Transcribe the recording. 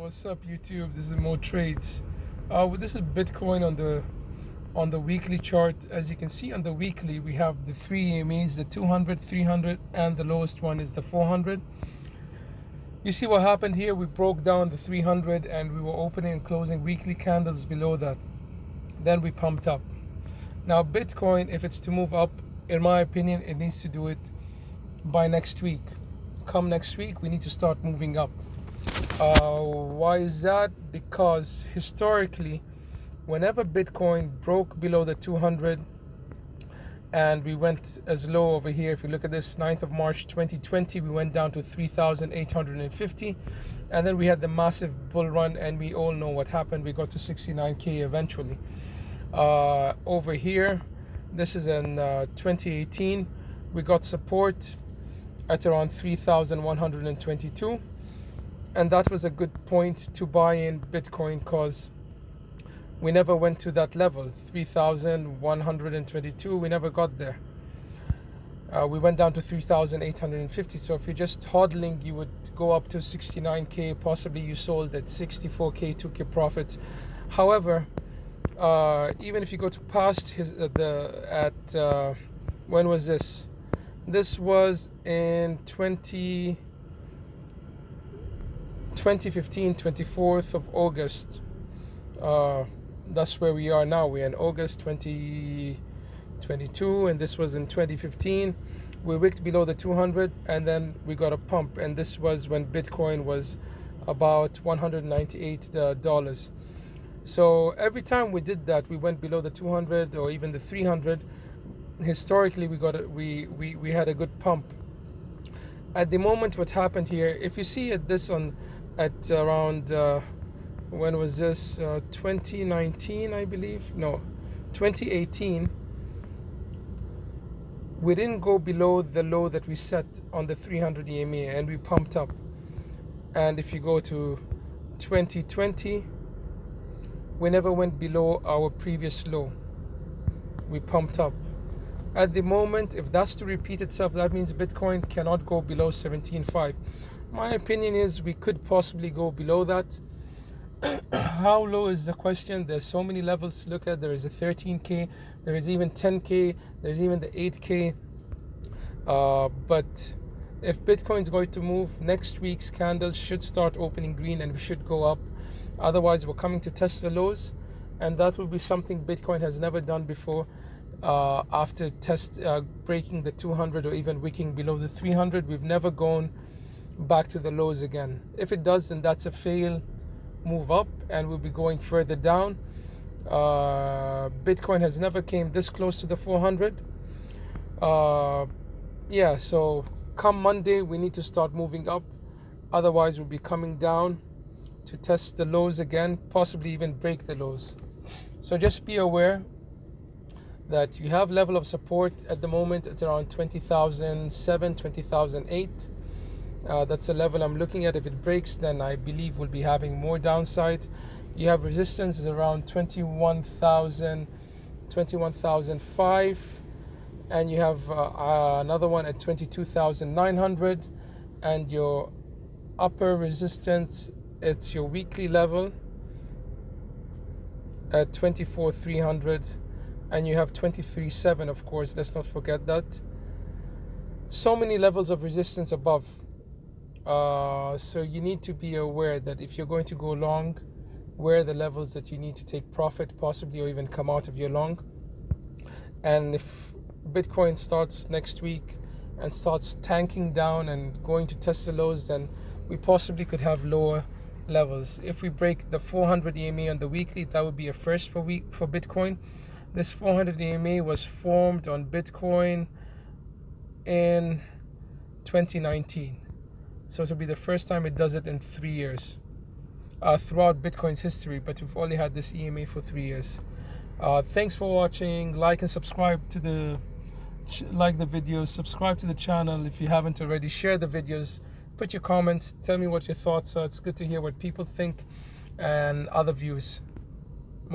What's up, YouTube? This is Mo Trades. This is Bitcoin on the weekly chart. As you can see on the weekly, we have the three EMAs, the 200, 300, and the lowest one is the 400. You see what happened here? We broke down the 300 and we were opening and closing weekly candles below that. Then we pumped up. Now Bitcoin, if it's to move up, in my opinion, it needs to do it by next week. Come next week, we need to start moving up. Why is that? Because historically, whenever Bitcoin broke below the 200 and we went as low over here, if you look at this 9th of March 2020, we went down to 3,850, and then we had the massive bull run, and we all know what happened. We got to 69k eventually. Over here, this is in 2018, we got support at around 3,122, and that was a good point to buy in Bitcoin because we never went to that level. 3,122, we never got there. We went down to 3,850. So if you're just hodling, you would go up to 69k. Possibly you sold at 64k, took your profits. However, even if you go to past when was this? This was in 2015, 24th of August. That's where we are now. We're in August 2022, and this was in 2015. We wicked below the 200, and then we got a pump, and this was when Bitcoin was about $198. So every time we did that, we went below the 200 or even the 300. Historically, we had a good pump. At the moment, what happened here, if you see at around when was this, 2019, I believe, no, 2018, we didn't go below the low that we set on the 300 EMA, and we pumped up. And if you go to 2020, we never went below our previous low. We pumped up. At the moment, if that's to repeat itself, that means Bitcoin cannot go below 17.5. My opinion is we could possibly go below that. How low is the question? There's so many levels to look at. There is a 13k, there is even 10k, there's even the 8k. But if Bitcoin is going to move, next week's candle should start opening green and we should go up. Otherwise, we're coming to test the lows, and that will be something Bitcoin has never done before. After breaking the 200 or even wicking below the 300, we've never gone back to the lows again. If it does, then that's a failed move up, and we'll be going further down. Bitcoin has never came this close to the 400. Yeah, so come Monday, we need to start moving up. Otherwise, we'll be coming down to test the lows again, possibly even break the lows. So just be aware that you have level of support at the moment. It's around 20,007, 20,008. That's the level I'm looking at. If it breaks, then I believe we'll be having more downside. You have resistance is around 21,000, 21,005, and you have another one at 22,900, and your upper resistance, it's your weekly level at 24,300, and you have 23,700, of course, let's not forget that. So many levels of resistance above. So you need to be aware that if you're going to go long, where are the levels that you need to take profit, possibly, or even come out of your long. And if Bitcoin starts next week and starts tanking down and going to test the lows, then we possibly could have lower levels. If we break the 400 EMA on the weekly, that would be a first for Bitcoin. This 400 EMA was formed on Bitcoin in 2019. So it will be the first time it does it in 3 years throughout Bitcoin's history, but we've only had this EMA for 3 years. Thanks for watching. Like and subscribe to the videos, subscribe to the channel if you haven't already. Share the videos, put your comments, tell me what your thoughts are. It's good to hear what people think and other views.